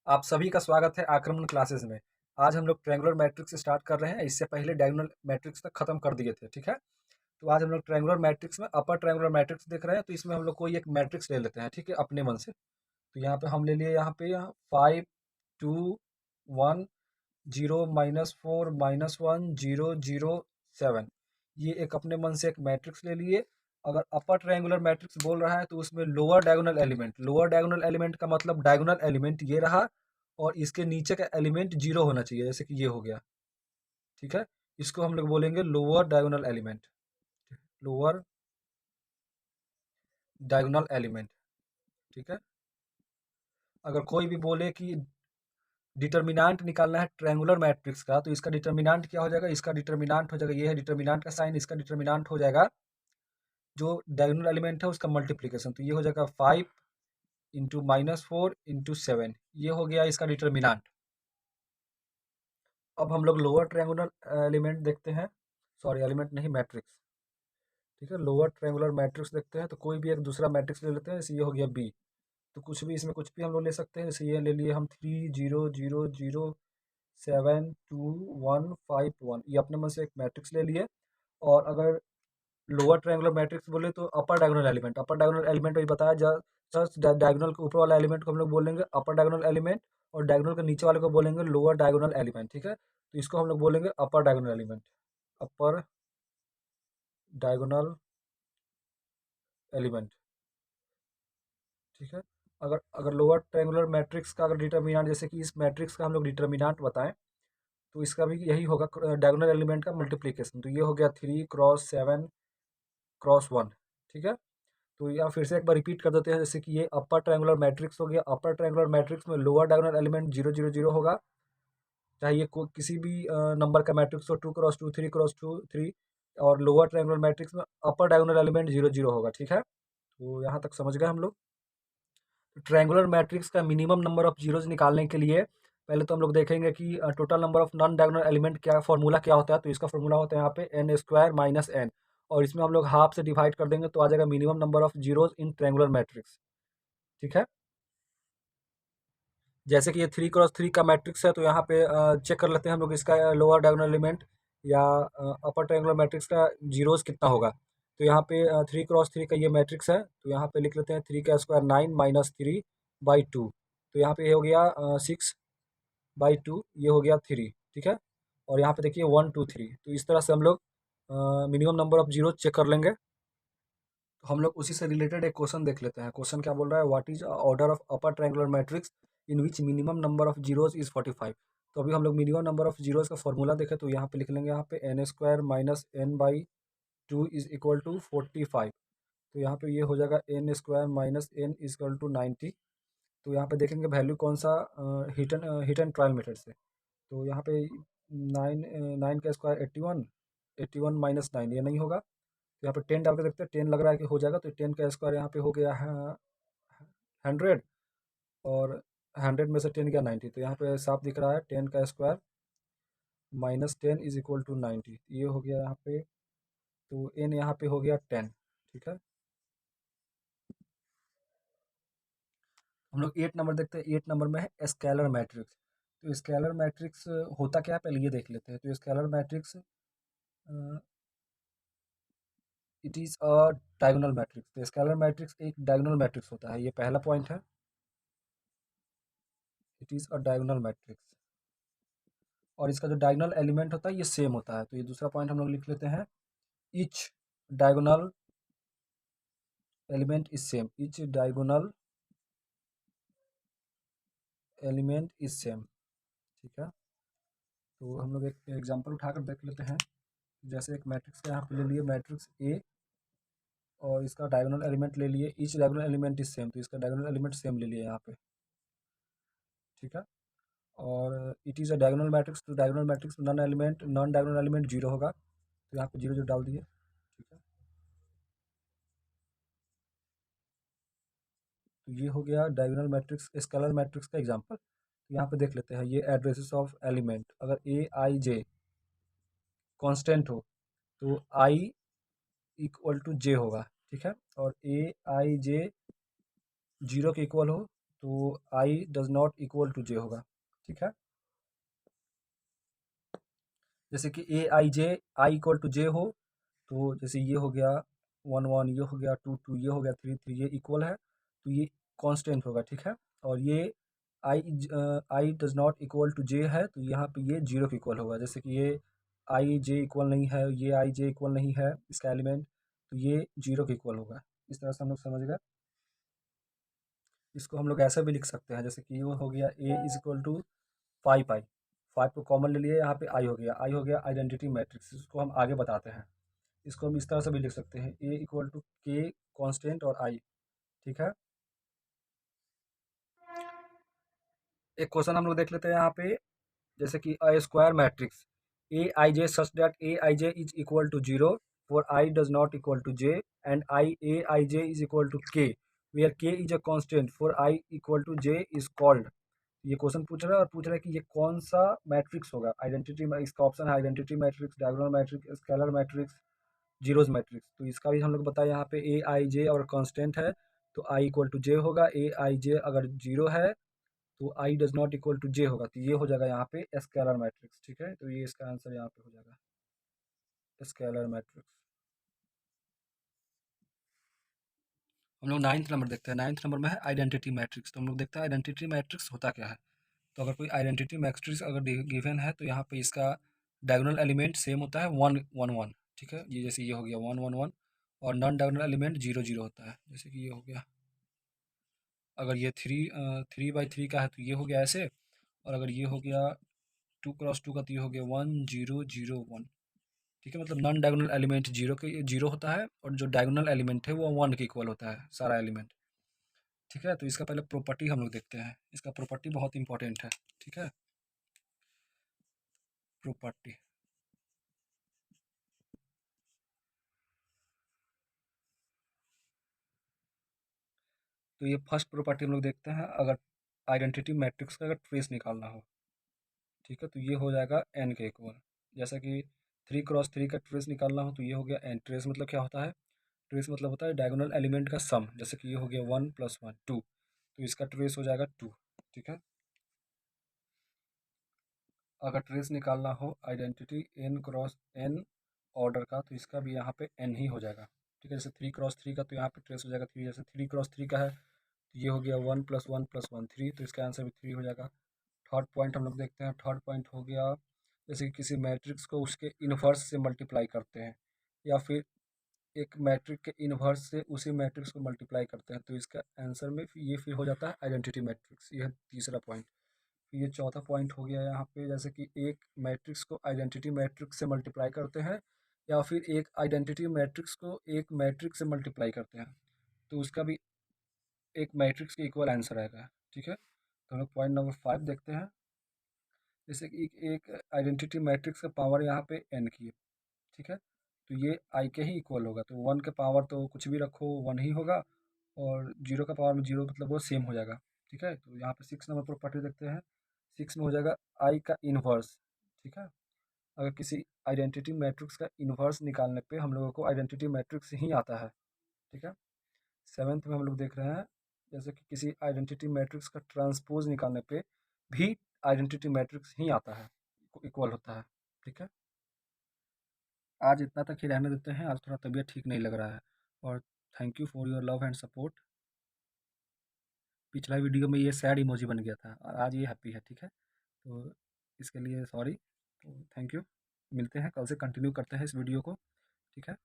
आप सभी का स्वागत है आक्रमण क्लासेस में। आज हम लोग ट्रायंगुलर मैट्रिक्स स्टार्ट कर रहे हैं। इससे पहले डायगोनल मैट्रिक्स तक खत्म कर दिए थे, ठीक है। तो आज हम लोग ट्रायंगुलर मैट्रिक्स में अपर ट्रायंगुलर मैट्रिक्स देख रहे हैं। तो इसमें हम लोग कोई एक मैट्रिक्स ले लेते हैं, ठीक है, अपने मन से। तो यहाँ पे हम ले लिए, यहाँ 5 2 1 0 -4 -1 0 0 7। ये एक अपने मन से एक मैट्रिक्स ले लिए। अगर अपर ट्रायंगुलर मैट्रिक्स बोल रहा है तो उसमें लोअर डायगोनल एलिमेंट का मतलब डायगोनल एलिमेंट ये रहा, और इसके नीचे का एलिमेंट जीरो होना चाहिए, जैसे कि ये हो गया, ठीक है। इसको हम लोग बोलेंगे lower diagonal element. Lower diagonal element, ठीक है। अगर कोई भी बोले कि डिटर्मिनेंट निकालना है ट्रायंगुलर मैट्रिक्स का, तो इसका डिटर्मिनेंट क्या हो जाएगा? इसका डिटर्मिनेंट हो जाएगा, ये है डिटर्मिनेंट का साइन, इसका डिटर्मिनेंट हो जाएगा जो डायगोनल एलिमेंट है उसका मल्टीप्लीकेशन। तो ये हो जाएगा 5 × -4 × 7, ये हो गया इसका डिटर्मिनेंट। अब हम लोग लोअर ट्रायंगुलर एलिमेंट देखते हैं, सॉरी एलिमेंट नहीं, मैट्रिक्स, ठीक है। लोअर ट्रायंगुलर मैट्रिक्स देखते हैं, तो कोई भी एक दूसरा मैट्रिक्स ले लेते हैं। जैसे ये हो गया बी, तो कुछ भी इसमें कुछ भी हम लोग ले सकते हैं। जैसे ये ले लिए हम 3 0 0 0 7 2 1 5 1, ये अपने मन से एक मैट्रिक्स ले लिए। और अगर लोअर ट्रायंगुलर मैट्रिक्स बोले तो अपर डायगोनल एलिमेंट वही बताया जा। डायगोनल के ऊपर वाला एलिमेंट को हम लोग बोलेंगे अपर डायगोनल एलिमेंट, और डायगोनल के नीचे वाले को बोलेंगे लोअर डायगोनल एलिमेंट, ठीक है। तो इसको हम लोग बोलेंगे अपर डायगोनल एलिमेंट, अपर डायगोनल एलिमेंट, ठीक है। अगर अगर लोअर ट्रायंगुलर मैट्रिक्स का अगर डिटर्मिनेंट, जैसे कि इस मैट्रिक्स का हम लोग डिटर्मिनेंट बताएं, तो इसका भी यही होगा, डायगोनल एलिमेंट का मल्टीप्लिकेशन। तो ये हो गया 3 × 7 × 1, ठीक है। तो यहाँ फिर से एक बार रिपीट कर देते हैं। जैसे कि ये अपर ट्रायंगुलर मैट्रिक्स हो गया। अपर ट्रायंगुलर मैट्रिक्स में लोअर डायगोनल एलिमेंट 0 0 0 होगा, चाहे ये किसी भी नंबर का मैट्रिक्स हो, 2 × 2 3 × 2 3। और लोअर ट्रायंगुलर मैट्रिक्स में अपर डायगोनल एलिमेंट 0 0 होगा, ठीक है। तो यहाँ तक समझ गए हम लोग। ट्रायंगुलर मैट्रिक्स का मिनिमम नंबर ऑफ जीरोज निकालने के लिए पहले तो हम लोग देखेंगे कि total number of non diagonal element क्या फॉर्मूला क्या होता है। तो इसका फॉर्मूला होता है यहाँ पे n² - n, और इसमें हम लोग हाफ से डिवाइड कर देंगे तो आ जाएगा minimum number of zeros in triangular matrix, ठीक है। जैसे कि ये 3 × 3 का मैट्रिक्स है, तो यहाँ पे चेक कर लेते हैं हम लोग इसका लोअर डायगोनल एलिमेंट या अपर ट्रायंगुलर मैट्रिक्स का जीरोज कितना होगा। तो यहाँ पे 3 × 3 का ये मैट्रिक्स है, तो यहाँ पे लिख लेते हैं 3 का स्क्वायर 9 -3/2। तो यहाँ पे ये हो गया 6/2, ये हो गया 3, ठीक है। और यहाँ पे देखिए 1 2 3। तो इस तरह से हम लोग minimum number of zero check कर लेंगे। तो हम लोग उसी से रिलेटेड एक क्वेश्चन देख लेते हैं। क्वेश्चन क्या बोल रहा है? What is order of upper triangular matrix in which minimum number of zeros is 45। तो अभी हम लोग मिनिमम नंबर ऑफ जीरोज का फॉर्मूला देखें, तो यहाँ पे लिख लेंगे, यहाँ पे n² - n/2 is equal to 45। तो यहाँ पे ये हो जाएगा n² - n is equal to 90। तो यहाँ पे देखेंगे वैल्यू कौन सा, हिट एंड ट्रायल मेथड से। तो यहाँ पे 9 का स्क्वायर 81, 81 - 9 ये नहीं होगा। तो यहाँ पे 10 डाल के देखते हैं, 10 लग रहा है कि हो जाएगा। तो 10 का स्क्वायर यहाँ पे हो गया है 100, और 100 में से 10 गया 90। तो यहाँ पे साफ दिख रहा है 10 का स्क्वायर -10 इज इक्वल टू 90, ये हो गया यहाँ पे। तो n यहाँ पे हो गया 10, ठीक है। हम लोग 8 नंबर देखते हैं। 8 नंबर में है स्केलर मैट्रिक्स। तो स्केलर मैट्रिक्स होता क्या है पहले ये देख लेते हैं। तो scalar matrix it is a diagonal matrix. तो स्केलर मैट्रिक्स एक डायगोनल मैट्रिक्स होता है, ये पहला पॉइंट है। It is a diagonal matrix, और इसका जो डायगोनल एलिमेंट होता है ये सेम होता है। तो ये दूसरा पॉइंट हम लोग लिख लेते हैं। Each diagonal element is same, each diagonal element is same, ठीक है। तो हम लोग एक एग्जांपल उठाकर देख लेते हैं। जैसे एक मैट्रिक्स का यहाँ पे ले लिए, मैट्रिक्स ए, और इसका डायगोनल एलिमेंट ले लिए, each diagonal element is same, तो इसका डायगोनल एलिमेंट सेम ले लिए यहाँ पे, ठीक है। और it is a diagonal matrix. तो diagonal matrix non diagonal element zero होगा, तो यहाँ पे जीरो जो डाल दिए, ठीक है। तो ये हो गया डायगोनल मैट्रिक्स, स्केलर मैट्रिक्स का एग्जांपल। तो यहाँ पे देख लेते हैं ये एड्रेसेस ऑफ एलिमेंट। अगर ए आई जे कांस्टेंट हो तो आई इक्वल टू जे होगा, ठीक है। और ए आई जे जीरो के इक्वल हो तो I does not equal to J होगा, ठीक है। जैसे कि ए I J I equal to जे हो, तो जैसे ये हो गया 1 1, ये हो गया 2 2, ये हो गया 3 3, ये इक्वल है तो ये कांस्टेंट होगा, ठीक है। और ये I does not equal to J है तो यहाँ पे ये जीरो के इक्वल होगा। जैसे कि ये आई जे इक्वल नहीं है, ये आई जे इक्वल नहीं है इसका एलिमेंट, तो ये जीरो के इक्वल होगा। इस तरह से हम लोग समझ गए। इसको हम लोग ऐसा भी लिख सकते हैं, जैसे कि ये हो गया ए इज इक्वल टू 5 आई, 5 को कॉमन ले लिए, यहाँ पे आई हो गया आइडेंटिटी मैट्रिक्स। इसको हम आगे बताते हैं। इसको हम इस तरह से भी लिख सकते हैं, ए इक्वल टू के कॉन्स्टेंट और आई, ठीक है। एक क्वेश्चन हम लोग देख लेते हैं यहाँ पे, जैसे कि a square matrix A I J such that A I J is equal to zero for I does not equal to J and I A I J is equal to K where K is a constant for I equal to J is called. ये question पूछ रहा है और पूछ रहा है कि ये कौन सा मैट्रिक्स होगा। आइडेंटिटी, इसका ऑप्शन है identity matrix, diagonal matrix, scalar matrix, zeros matrix. तो इसका भी हम लोग बताए यहाँ पे ए आई जे और कांस्टेंट है तो आई इक्वल टू जे होगा। ए आई जे अगर जीरो है तो I does not equal to J होगा, तो ये हो जाएगा यहाँ पे स्केलर मैट्रिक्स, ठीक है। तो ये इसका आंसर यहाँ पे हो जाएगा स्केलर मैट्रिक्स। हम लोग 9th नंबर देखते हैं। 9th नंबर में है आइडेंटिटी मैट्रिक्स। तो हम लोग देखते हैं आइडेंटिटी मैट्रिक्स होता क्या है। तो अगर कोई आइडेंटिटी मैट्रिक्स अगर गिवन है तो यहाँ पे इसका डायगोनल एलिमेंट सेम होता है 1 1 1, ठीक है। ये जैसे ये हो गया 1 1 1 और नॉन डायगोनल एलिमेंट 0 0 होता है, जैसे कि ये हो गया। अगर ये 3 3 बाई 3 का है तो ये हो गया ऐसे, और अगर ये हो गया 2 क्रॉस 2 का तो ये हो गया 1 0 0 1, ठीक है। मतलब नॉन डायगोनल एलिमेंट जीरो होता है और जो डायगोनल एलिमेंट है वो 1 के इक्वल होता है सारा एलिमेंट, ठीक है। तो इसका पहले प्रॉपर्टी हम लोग देखते हैं। इसका प्रॉपर्टी बहुत इंपॉर्टेंट है, ठीक है। प्रॉपर्टी, तो ये फर्स्ट प्रॉपर्टी हम लोग देखते हैं। अगर आइडेंटिटी मैट्रिक्स का अगर ट्रेस निकालना हो, ठीक है, तो ये हो जाएगा एन के इक्वल। जैसा कि 3 क्रॉस 3 का ट्रेस निकालना हो तो ये हो गया एन। ट्रेस मतलब क्या होता है? ट्रेस मतलब होता है डायगोनल एलिमेंट का सम। जैसे कि ये हो गया 1 + 1 2, तो इसका ट्रेस हो जाएगा 2, ठीक है। अगर ट्रेस निकालना हो identity n cross n order का तो इसका भी यहाँ पे n ही हो जाएगा, ठीक है। जैसे 3 क्रॉस 3 का तो यहाँ पे ट्रेस हो जाएगा 3। जैसे 3 क्रॉस 3 का है तो ये हो गया 1 + 1 + 1 3, तो इसका आंसर भी 3 हो जाएगा। थर्ड पॉइंट हम लोग देखते हैं। थर्ड पॉइंट हो गया, जैसे कि किसी मैट्रिक्स को उसके इन्वर्स से मल्टीप्लाई करते हैं या फिर एक मैट्रिक के इन्वर्स से उसी मैट्रिक्स को मल्टीप्लाई करते हैं, तो इसका आंसर में ये फिर हो जाता है आइडेंटिटी मैट्रिक्स। ये है तीसरा पॉइंट। ये चौथा पॉइंट हो गया यहाँ पे, जैसे कि एक मैट्रिक्स को आइडेंटिटी मैट्रिक्स से मल्टीप्लाई करते हैं या फिर एक आइडेंटिटी मैट्रिक्स को एक मैट्रिक्स से मल्टीप्लाई करते हैं, तो उसका भी एक मैट्रिक्स के इक्वल आंसर आएगा, ठीक है। तो हम लोग पॉइंट नंबर 5 देखते हैं। जैसे कि एक आइडेंटिटी मैट्रिक्स का पावर यहाँ पे n की है, ठीक है। तो ये आई के ही इक्वल होगा, तो 1 का पावर तो कुछ भी रखो 1 ही होगा और 0 का पावर में 0, मतलब वो सेम हो जाएगा, ठीक है। तो यहाँ पे 6 नंबर प्रॉपर्टी देखते हैं। 6 में हो जाएगा आई का इन्वर्स, ठीक है। अगर किसी आइडेंटिटी मैट्रिक्स का इन्वर्स निकालने पे हम लोगों को आइडेंटिटी मैट्रिक्स ही आता है, ठीक है। 7th में हम लोग देख रहे हैं, जैसे कि किसी आइडेंटिटी मैट्रिक्स का ट्रांसपोज निकालने पे भी आइडेंटिटी मैट्रिक्स ही आता है, इक्वल होता है, ठीक है। आज इतना तक ही रहने देते हैं, आज थोड़ा तबीयत ठीक नहीं लग रहा है। और thank you for your love and support. पिछला वीडियो में ये सैड इमोजी बन गया था और आज ये हैप्पी है, ठीक है। तो इसके लिए सॉरी। तो थैंक यू। मिलते हैं कल से, कंटिन्यू करते हैं इस वीडियो को, ठीक है।